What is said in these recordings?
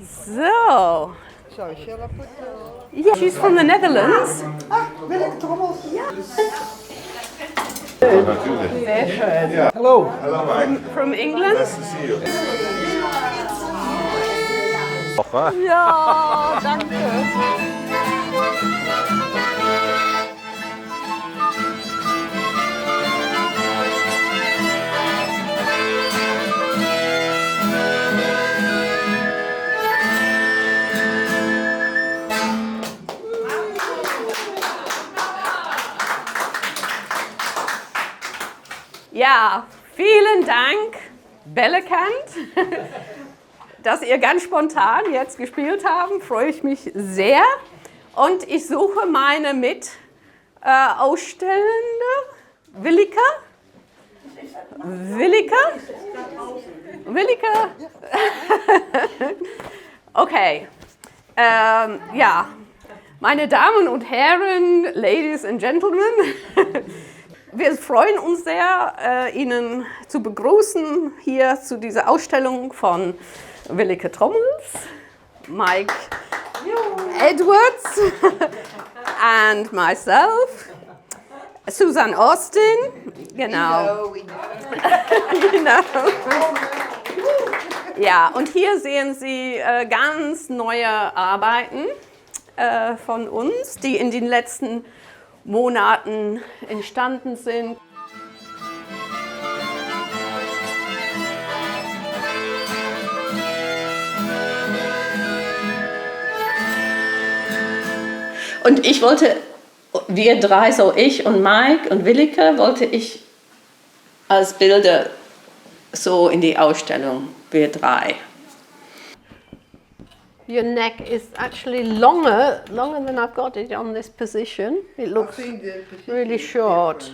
So. So, shall I put Yeah, she's from the Netherlands. Willeke, Trommels? Ja. Natuurlijk. Sehr schön. Ja. Hello. Hello, Mike. From England? Nice to see you. Ja, danke. Ja, vielen Dank, Bielefeld, dass ihr ganz spontan jetzt gespielt haben. Freue ich mich sehr. Und ich suche meine Mit-Ausstellende. Willeke? Willeke? Willeke? Okay. Ja, meine Damen und Herren, Ladies and Gentlemen. Wir freuen uns sehr, Ihnen zu begrüßen hier zu dieser Ausstellung von Willeke Trommels, Mike Edwards and myself, Suzanne Austin, genau. Genau. Ja, und hier sehen Sie ganz neue Arbeiten von uns, die in den letzten Monaten entstanden sind. Und ich wollte, wir drei, so ich und Mike und Willeke, wollte ich als Bilder so in die Ausstellung, wir drei. Your neck is actually longer than I've got it on this position. It looks really short.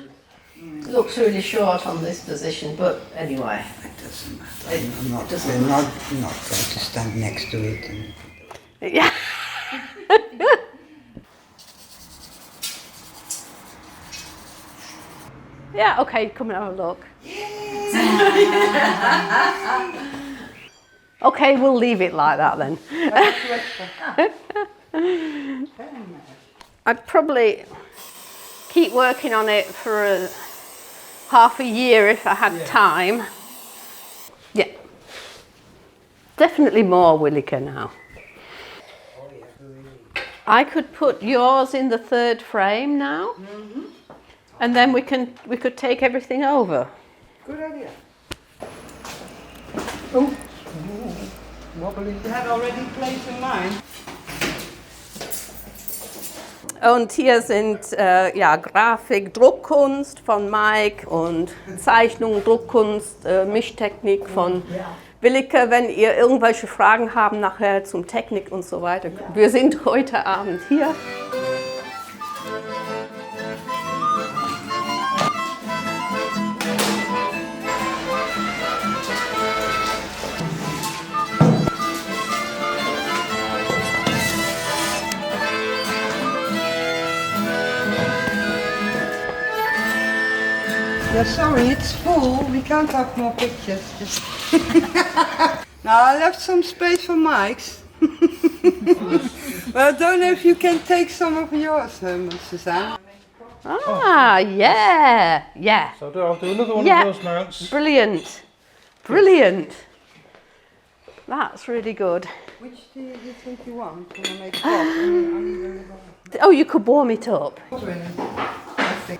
It looks really short on this position, but anyway. It doesn't matter. I'm not going to stand next to it. Yeah. Yeah, okay, come and have a look. Okay, we'll leave it like that then. I'd probably keep working on it for half a year if I had time. Yeah. Definitely more Willeke now. I could put yours in the third frame now. And then we could take everything over. Good idea. Oh, wobbly. You had already placed in mine. Und hier sind Grafik, Druckkunst von Mike und Zeichnung, Druckkunst, Mischtechnik von Willeke. Wenn ihr irgendwelche Fragen habt nachher zum Technik und so weiter, wir sind heute Abend hier. Yeah, sorry, it's full. We can't have more pictures. Just now I left some space for Mike's. Well, I don't know if you can take some of yours, Suzanne. Ah, yeah. So I'll do another one Yeah. of those mounts. Brilliant. That's really good. Which do you think you want? Can I make a box? Oh, you could warm it up. I think.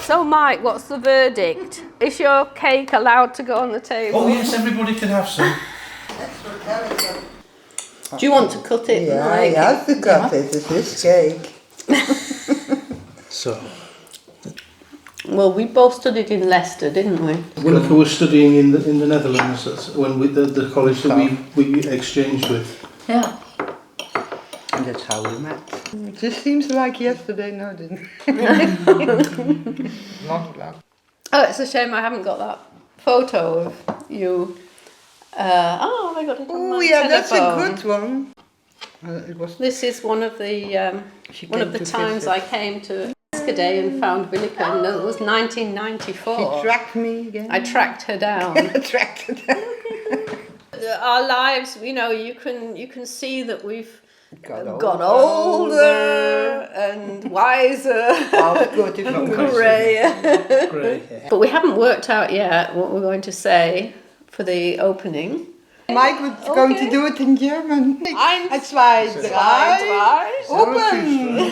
So, Mike, what's the verdict? Is your cake allowed to go on the table? Oh yes, everybody can have some. Do you want to cut it, Yeah, Mike? I have to cut it. It's this cake. So, Well, we both studied in Leicester, didn't we? Willeke was studying in the Netherlands. That's when the college that we exchanged with. Yeah. And that's how we met. It just seems like yesterday, no, didn't it? Long ago. Oh, it's a shame I haven't got that photo of you. Oh, I got it on Oh my yeah, that's a telephone. good one. It was. This is one of the She one of came the to times visit. I came to Day and found Willeke, and it was 1994. She tracked me again. I tracked her down. Tracked her down. our lives, you know, you can see that we've got older and wiser and grayer. But we haven't worked out yet what we're going to say for the opening. Mike was going to do it in German. 1, 2, 3. Open!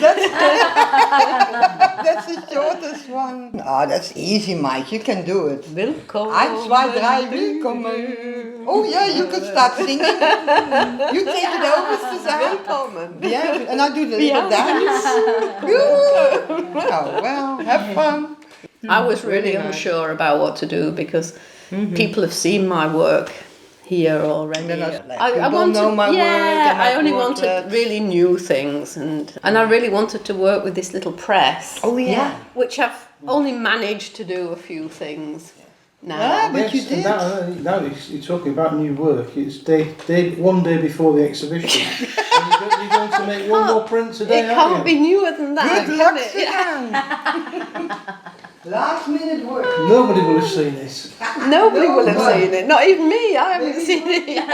That's the shortest one. Oh, that's easy, Mike. You can do it. Willkommen. 1, 2, 3, willkommen. Oh yeah, you can start singing. You take it over, Suzanne. Willkommen. Yeah, and I'll do the little dance. Oh well, have fun. I was really unsure about what to do because people have seen my work here already. I wanted, know my work. And I only wanted wanted really new things, and I really wanted to work with this little press. Oh yeah. Which I've only managed to do a few things now. Ah, but you did. Now you're talking about new work. It's one day before the exhibition. And you're going to make one more print today, It can't be newer than that. Good can luck, it? Suzanne. Last minute work. Nobody will have seen this. Nobody will have seen it. Not even me. I haven't seen it yet.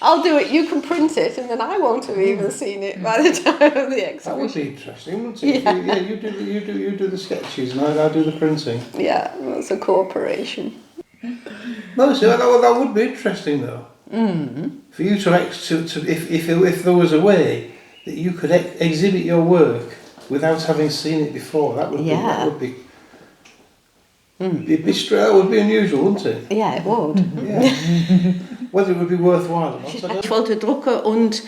I'll do it. You can print it, and then I won't have even seen it by the time of the That exhibition. would be interesting, wouldn't it? Yeah, you do the sketches, and I'll do the printing. Yeah, it's a cooperation. No, so that would be interesting, though. For you to if there was a way that you could exhibit your work without having seen it before, that would be that would be unusual, wouldn't it? Yeah, it would. Yeah. Whether it would be worthwhile or not. I don't Ich wollte Drucke und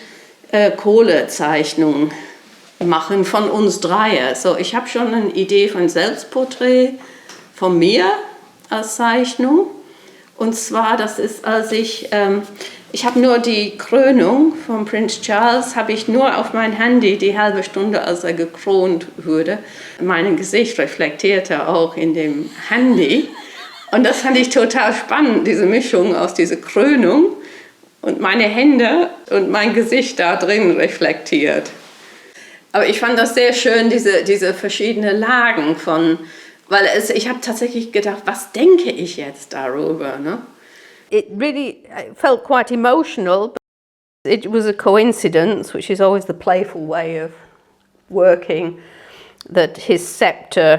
Kohlezeichnungen machen von uns drei. So, ich habe schon eine Idee von Selbstporträt von mir als Zeichnung. Und zwar, das ist, als ich habe nur die Krönung von Prinz Charles, habe ich nur auf mein Handy die halbe Stunde, als er gekrönt wurde. Mein Gesicht reflektierte auch in dem Handy. Und das fand ich total spannend, diese Mischung aus dieser Krönung und meine Hände und mein Gesicht da drin reflektiert. Aber ich fand das sehr schön, diese verschiedenen Lagen von, weil ich habe tatsächlich gedacht, was denke ich jetzt darüber, ne? It really felt quite emotional. It was a coincidence, which is always the playful way of working, that his scepter,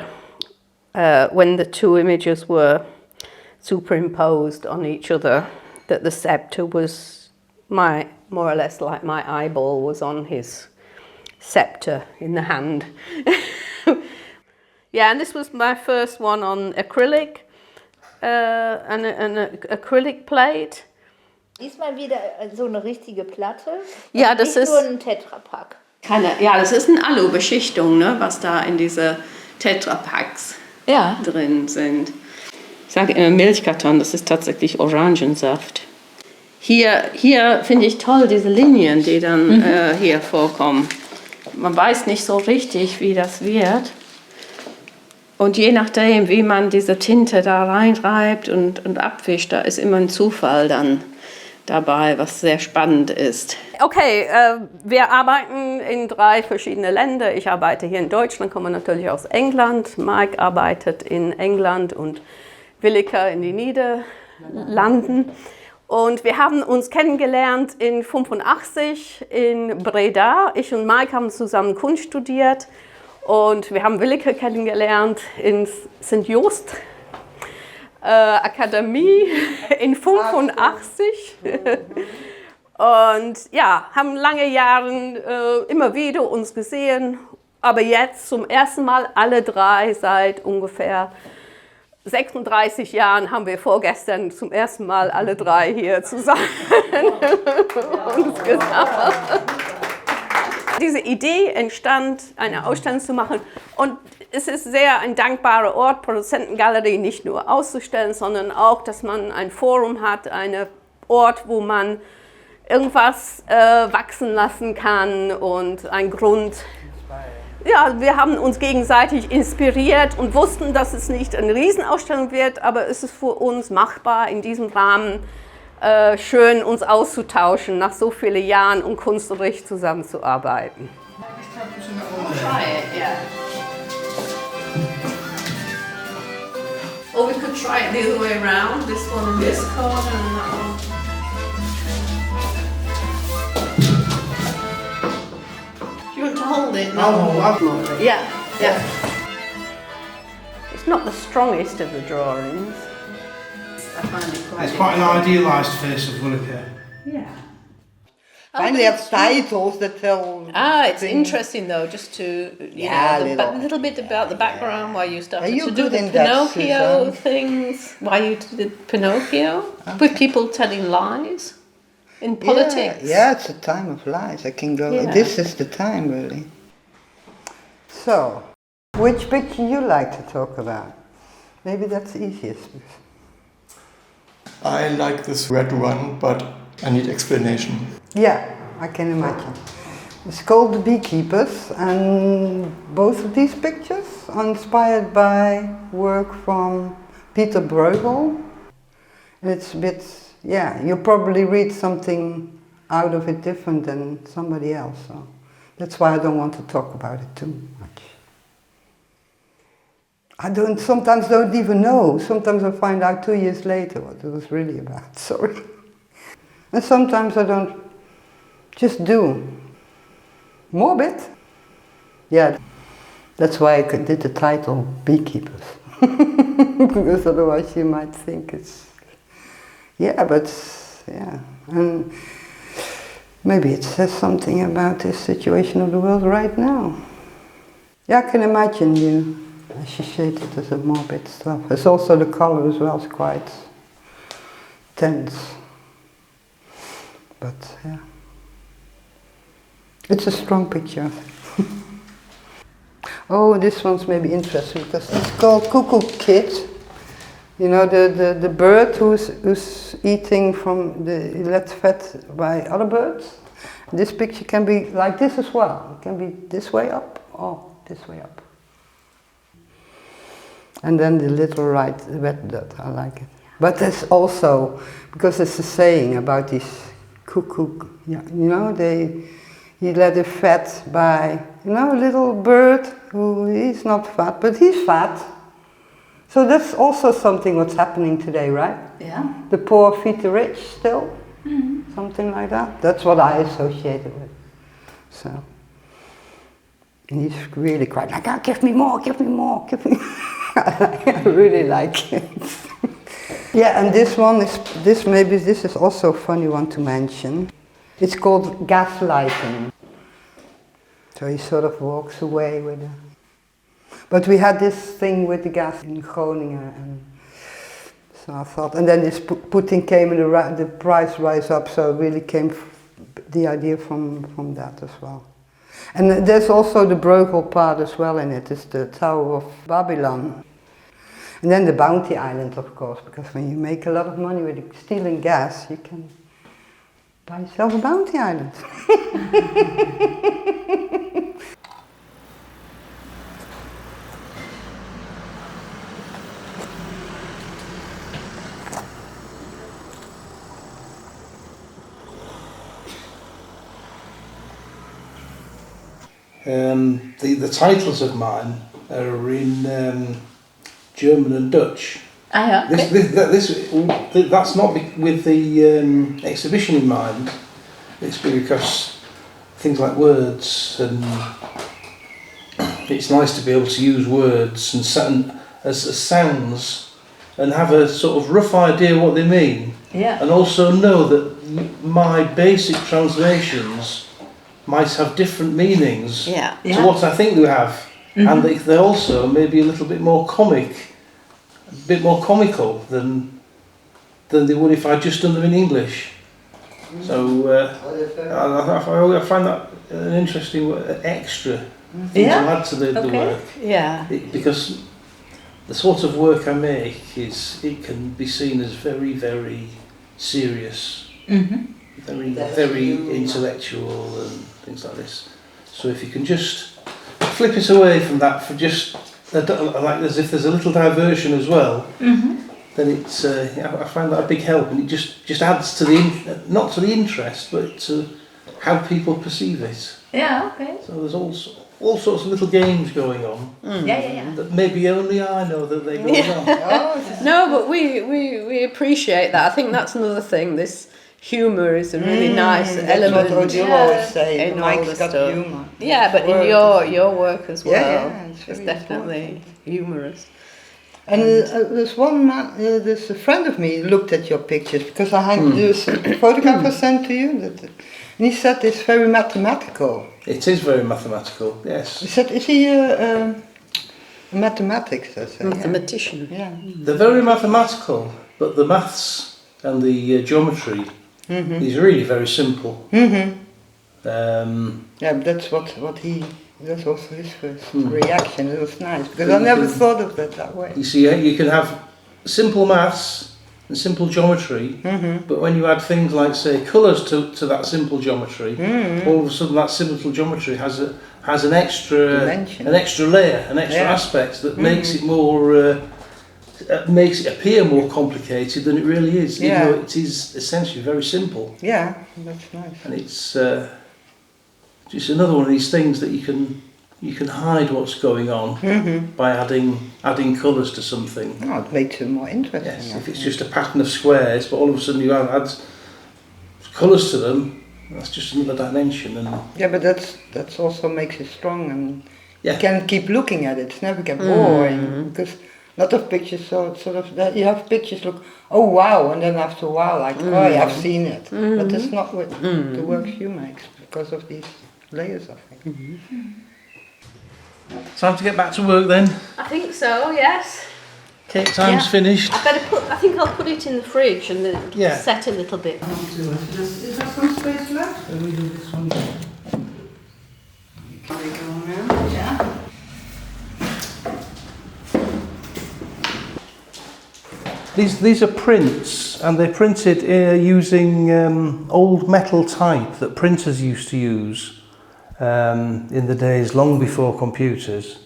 when the two images were superimposed on each other, that the scepter was more or less like my eyeball was on his scepter in the hand. Yeah, and this was my first one on acrylic. An acrylic plate. Diesmal wieder so eine richtige Platte. Ja, das nicht ist nur ein Tetrapack. Das ist eine Alubeschichtung, ne, was da in diese Tetrapacks drin sind. Ich sage immer Milchkarton, das ist tatsächlich Orangensaft. Hier finde ich toll diese Linien, die dann hier vorkommen. Man weiß nicht so richtig, wie das wird. Und je nachdem, wie man diese Tinte da reinreibt und abwischt, da ist immer ein Zufall dann dabei, was sehr spannend ist. Okay, wir arbeiten in 3 verschiedene Länder. Ich arbeite hier in Deutschland, komme natürlich aus England. Mike arbeitet in England und Willeke in die Niederlanden. Und wir haben uns kennengelernt in 1985 in Breda. Ich und Mike haben zusammen Kunst studiert. Und wir haben Willeke kennengelernt in St. Jost Akademie in 1985. Und ja, haben lange Jahre immer wieder uns gesehen. Aber jetzt zum ersten Mal alle 3 seit ungefähr 36 Jahren haben wir vorgestern zum ersten Mal alle 3 hier zusammen uns gesammelt. Diese Idee entstand, eine Ausstellung zu machen, und es ist sehr ein dankbarer Ort, Produzentengalerie nicht nur auszustellen, sondern auch, dass man ein Forum hat, einen Ort, wo man irgendwas wachsen lassen kann und ein Grund. Ja, wir haben uns gegenseitig inspiriert und wussten, dass es nicht eine Riesenausstellung wird, aber es ist für uns machbar, in diesem Rahmen schön uns auszutauschen, nach so vielen Jahren und Kunstunterricht zusammenzuarbeiten. Or we could try it the other way around, this one in this corner and that one. Do you want to hold it? I'll Yeah, yeah. It's not the strongest of the drawings. I find it quite It's quite an idealised face of Willeke. Yeah. Finally have titles that tell... It's things. interesting though, just to a little bit about the background, why you started you to do good the in that, Pinocchio Suzanne? things, why you did Pinocchio, with people telling lies in politics. Yeah, it's a time of lies. I can go... Yeah. This is the time, really. So, which picture you like to talk about? Maybe that's easiest. I like this red one, but I need explanation. Yeah, I can imagine. It's called The Beekeepers, and both of these pictures are inspired by work from Peter Bruegel. It's a bit, you probably read something out of it different than somebody else, so that's why I don't want to talk about it too much. I sometimes don't even know. Sometimes I find out 2 years later what it was really about, sorry. And sometimes I don't just do. Morbid? Yeah, that's why I did the title Beekeepers. Because otherwise you might think it's... And maybe it says something about the situation of the world right now. Yeah, I can imagine you associate it as a morbid stuff. It's also the color as well, it's quite tense. But yeah, it's a strong picture. Oh, this one's maybe interesting because it's called Cuckoo Kid. You know, the bird who's eating from that's fed by other birds. This picture can be like this as well. It can be this way up or this way up. And then the little red dot, I like it. But there's also, because it's a saying about these cuckoo, he let it fed by, a little bird who he's not fat, but he's fat. So that's also something what's happening today, right? Yeah. The poor feed the rich still, something like that. That's what I associate it with. So, and he's really quite like, give me more, give me more, give me. I really like it. Yeah, and this one is, this is also a funny one to mention. It's called gaslighting. So he sort of walks away with it. But we had this thing with the gas in Groningen, and so I thought, and then this Putin came and the price rise up, so it really came the idea from that as well. And there's also the Bruegel part as well in it, it's the Tower of Babylon. And then the Bounty Island, of course, because when you make a lot of money with stealing gas, you can buy yourself a Bounty Island. The titles of mine are in German and Dutch. Ah, yeah. That's not with the exhibition in mind. It's because things like words, and it's nice to be able to use words and as sounds and have a sort of rough idea what they mean. Yeah. And also know that my basic translations might have different meanings to what I think they have. And they're also maybe a little bit more comical than they would if I'd just done them in English. So I find that an interesting extra thing to add to the work. Yeah. Because the sort of work I make it can be seen as very, very serious, very intellectual and things like this. So if you can just flip it away from that for just like as if there's a little diversion as well, then it's I find that a big help, and it just adds to not to the interest, but to how people perceive it. Yeah, okay. So there's also all sorts of little games going on Yeah. that maybe only I know that they're going on. No, but we appreciate that. I think that's another thing. This humour is a really nice element. That's what Odile always say. in all Mike's the got stuff. humour. Yeah, but in your work as well, Yeah, it's it's very definitely humorous. And there's one man, there's a friend of me looked at your pictures because I had this photograph I sent to you, and he said it's very mathematical. It is very mathematical, yes. He said, is he a mathematics? I said, Mathematician. yeah. They're very mathematical, but the maths and the geometry is really very simple. Yeah, Mm-hmm. but that was his first reaction. It was nice because I never thought of it that way. You see, you can have simple maths and simple geometry, but when you add things like, say, colours to that simple geometry, all of a sudden that simple geometry has an extra Dimension. an extra layer, an extra aspect that makes it more makes it appear more complicated than it really is. Even though it is essentially very simple. Yeah, that's nice. And it's just another one of these things that you can hide what's going on by adding colours to something. Oh, it makes it more interesting. Yes, I if it's think. just a pattern of squares, but all of a sudden you add colours to them, that's just another dimension. And Yeah, but that's also makes it strong, and yeah, you can keep looking at it. It's never get boring because a lot of pictures sort of that you have pictures look, oh wow, and then after a while like, oh yeah, I've seen it, but that's not what the works you make because of these layers, I think. time to get back to work then. I think so, yes. Cake time's finished. I think I'll put it in the fridge and then Yeah. set a little bit. Is there some space left? Or we do this one? Can we go around? Yeah. These are prints, and they're printed using old metal type that printers used to use in the days long before computers,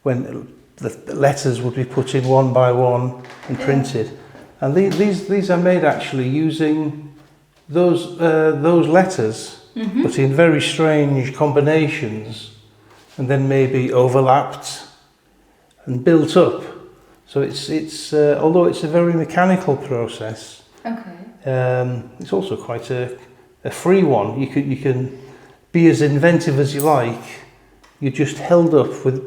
when the letters would be put in one by one and printed. And these are made actually using those letters, but in very strange combinations, and then maybe overlapped and built up. So it's although it's a very mechanical process, it's also quite a free one. You can be as inventive as you like. You're just held up with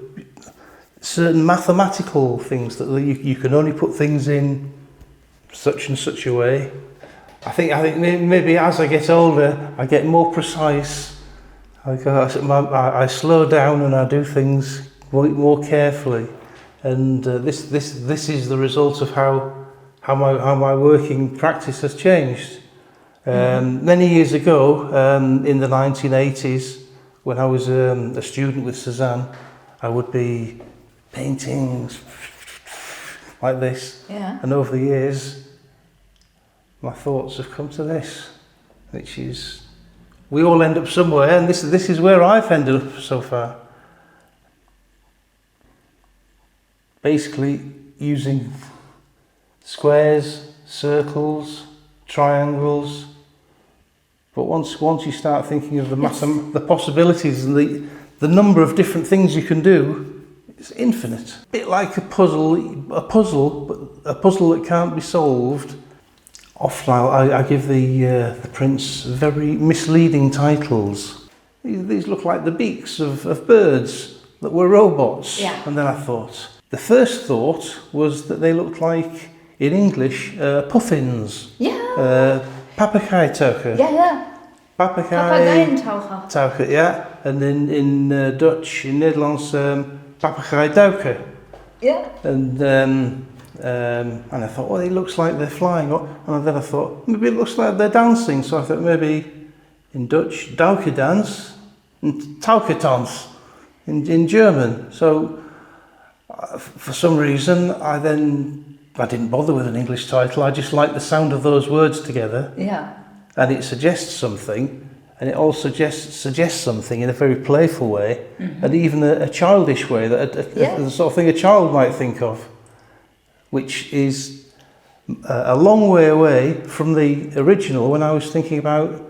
certain mathematical things that you can only put things in such and such a way. I think maybe as I get older, I get more precise. I slow down and I do things more carefully. And this is the result of how my working practice has changed. Many years ago, in the 1980s, when I was a student with Suzanne, I would be painting like this. Yeah. And over the years, my thoughts have come to this, which is we all end up somewhere, and this is where I've ended up so far. Basically using squares, circles, triangles, but once you start thinking of the possibilities and the number of different things you can do, it's infinite. A bit like a puzzle, but a puzzle that can't be solved. Often I give the prints very misleading titles. These look like the beaks of birds that were robots. Yeah. And then I thought, the first thought was that they looked like, in English, puffins. Yeah. Papagaaitaucher. Ja. Papageientaucher. Yeah. And in Dutch, in Nederlands, papegaaiduiken. Yeah. And I thought, well, it looks like they're flying. And then I thought, maybe it looks like they're dancing. So I thought maybe in Dutch, Daukendans and Taukertanz in German. So for some reason, I didn't bother with an English title. I just liked the sound of those words together. Yeah. And it suggests something, and it also suggests something in a very playful way, and even a childish way, the sort of thing a child might think of, which is a long way away from the original when I was thinking about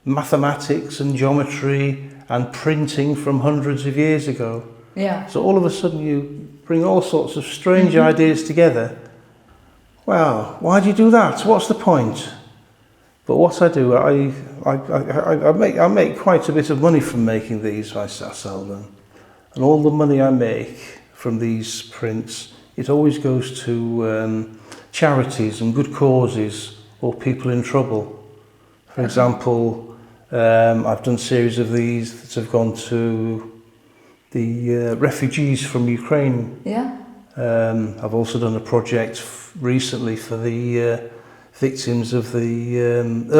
mathematics and geometry and printing from hundreds of years ago. Yeah. So all of a sudden you bring all sorts of strange ideas together. Well, why do you do that? What's the point? But what I do, I make quite a bit of money from making these. I sell them, and all the money I make from these prints, it always goes to charities and good causes or people in trouble. For example, I've done a series of these that have gone to the refugees from Ukraine. Yeah. I've also done a project recently for the victims of the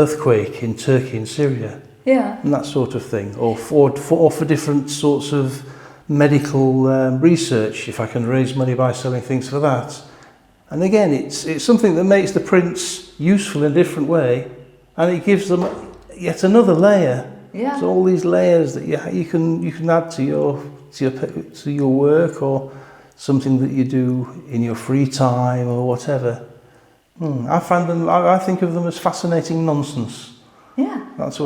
earthquake in Turkey and Syria. Yeah. And that sort of thing, or for different sorts of medical research, if I can raise money by selling things for that. And again, it's something that makes the prints useful in a different way, and it gives them yet another layer. Yeah. So all these layers that you can add to your work, or something that you do in your free time or whatever. I think of them as fascinating nonsense. Yeah. That's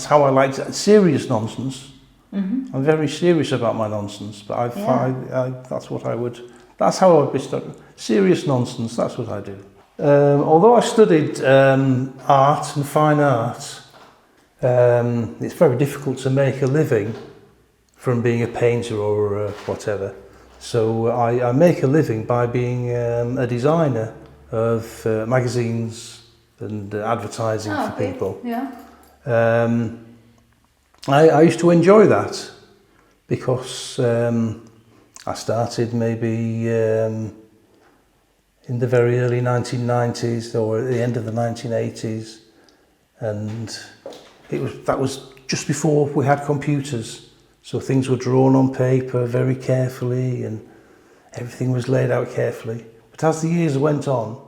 how I like it. Serious nonsense. Mm-hmm. I'm very serious about my nonsense, but that's how I would be stuck. Serious nonsense, that's what I do. Although I studied art and fine art, it's very difficult to make a living from being a painter or whatever. So I make a living by being a designer of magazines and advertising for people. Yeah. I used to enjoy that because I started maybe in the very early 1990s or at the end of the 1980s, and that was just before we had computers, so things were drawn on paper very carefully and everything was laid out carefully. But as the years went on,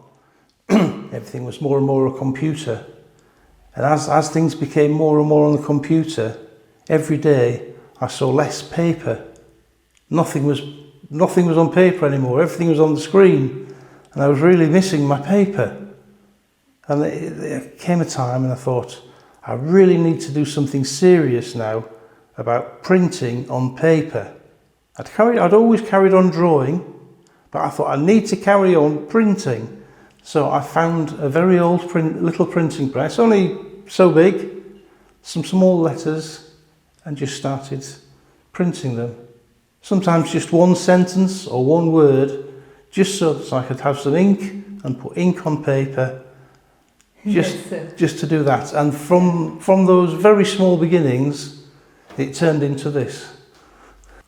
everything was more and more a computer, and as things became more and more on the computer, every day I saw less paper. Nothing was on paper anymore, everything was on the screen. And I was really missing my paper. And there came a time and I thought, I really need to do something serious now about printing on paper. I'd always carried on drawing, but I thought I need to carry on printing. So I found a very old little printing press, only so big, some small letters, and just started printing them. Sometimes just one sentence or one word, just so that I could have some ink and put ink on paper, just to do that. And from those very small beginnings, it turned into this.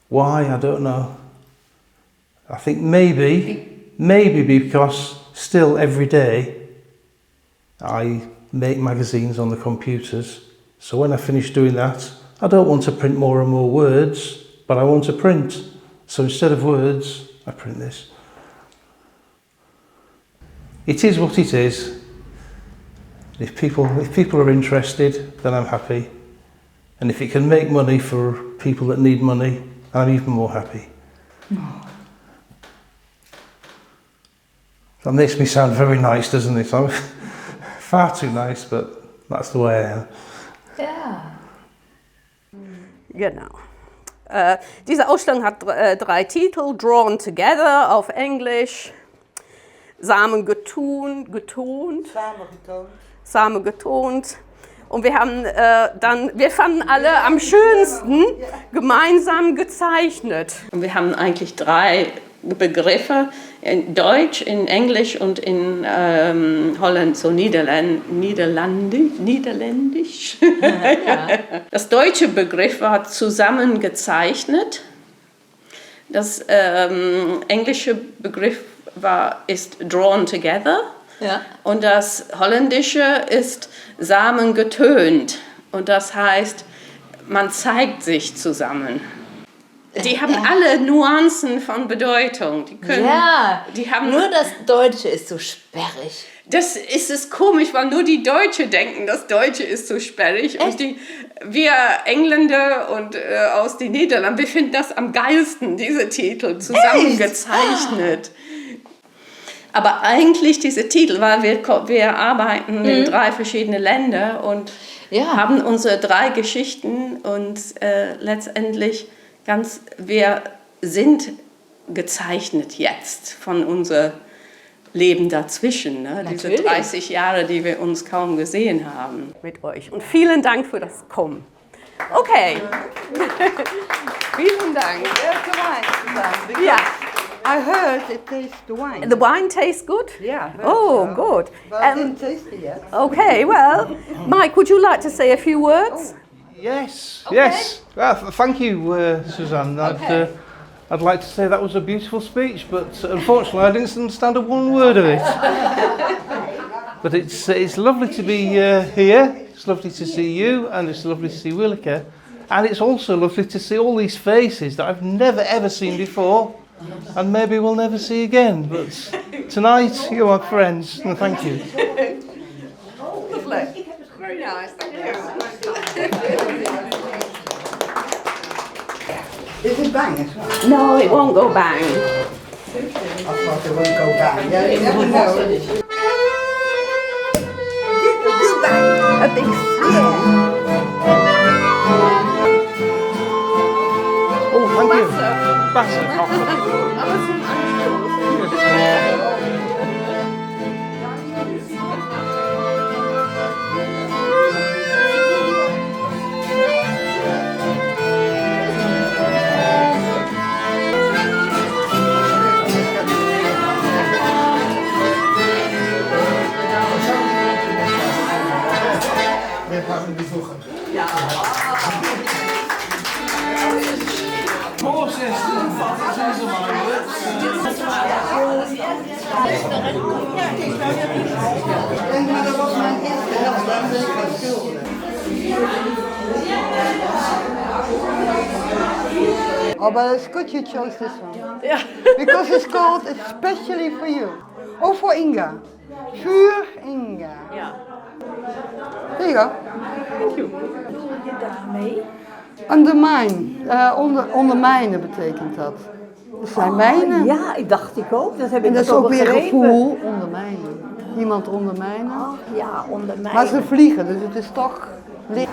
Why, I don't know. I think maybe because still every day I make magazines on the computers. So when I finish doing that, I don't want to print more and more words, but I want to print. So instead of words, I print this. It is what it is. If people are interested, then I'm happy. And if it can make money for people that need money, I'm even more happy. Oh. That makes me sound very nice, doesn't it? I'm far too nice, but that's the way I am. Ja. Genau. Diese Ausstellung hat 3 Titel: Drawn Together auf Englisch, Samen getoont. Samen getont. Und wir haben wir fanden alle am schönsten gemeinsam gezeichnet. Und wir haben eigentlich 3 Begriffe, in Deutsch, in Englisch und in Holland, so Niederländisch. Ja. Das deutsche Begriff war zusammen gezeichnet. Das englische Begriff ist drawn together. Ja. Und das holländische ist samen getoont. Und das heißt, man zeigt sich zusammen. Die haben alle Nuancen von Bedeutung. Die haben nur das Deutsche ist so sperrig. Das ist komisch, weil nur die Deutsche denken, das Deutsche ist so sperrig. Echt? Und wir Engländer und aus den Niederlanden, wir finden das am geilsten, diese Titel, zusammen gezeichnet. Aber eigentlich dieser Titel, weil wir arbeiten in 3 verschiedene Länder und haben unsere 3 Geschichten und letztendlich wir sind gezeichnet jetzt von unser Leben dazwischen, ne? Diese 30 Jahre, die wir uns kaum gesehen haben. Mit euch. Und vielen Dank für das Kommen. Okay. Vielen Dank. Ja. I heard it tastes the wine. The wine tastes good? Yeah. Oh, good. But I didn't taste it yet. Okay, well, Mike, would you like to say a few words? Yes, yes. Thank you, Suzanne. I'd like to say that was a beautiful speech, but unfortunately I didn't understand 1 word of it. But it's lovely to be here. It's lovely to see you, and it's lovely to see Willeke. And it's also lovely to see all these faces that I've never ever seen before, and maybe we'll never see again. But tonight, you are friends, and thank you. Lovely. Very nice, thank you. Is it bang as well? No, it won't go bang. I thought it wouldn't go bang. Yeah, you never know. A big Oh, thank you. Wasser. Maar dat was mijn eerste helft, daar ben ik gaan schilderen. Oh, but it's good you chose this one. Yeah. Because it's called especially for you. Oh, for Inga. Für Inga. Ja. There you go. Thank you. Undermine. Ondermijnen betekent dat. Dat zijn mijnen. Ja, ik dacht ik ook. Dat heb ik En dat is ook ook weer begrepen. gevoel. Ondermijnen. Iemand ondermijnen. Ach ja, onder mij. Maar ze vliegen, dus het is toch licht.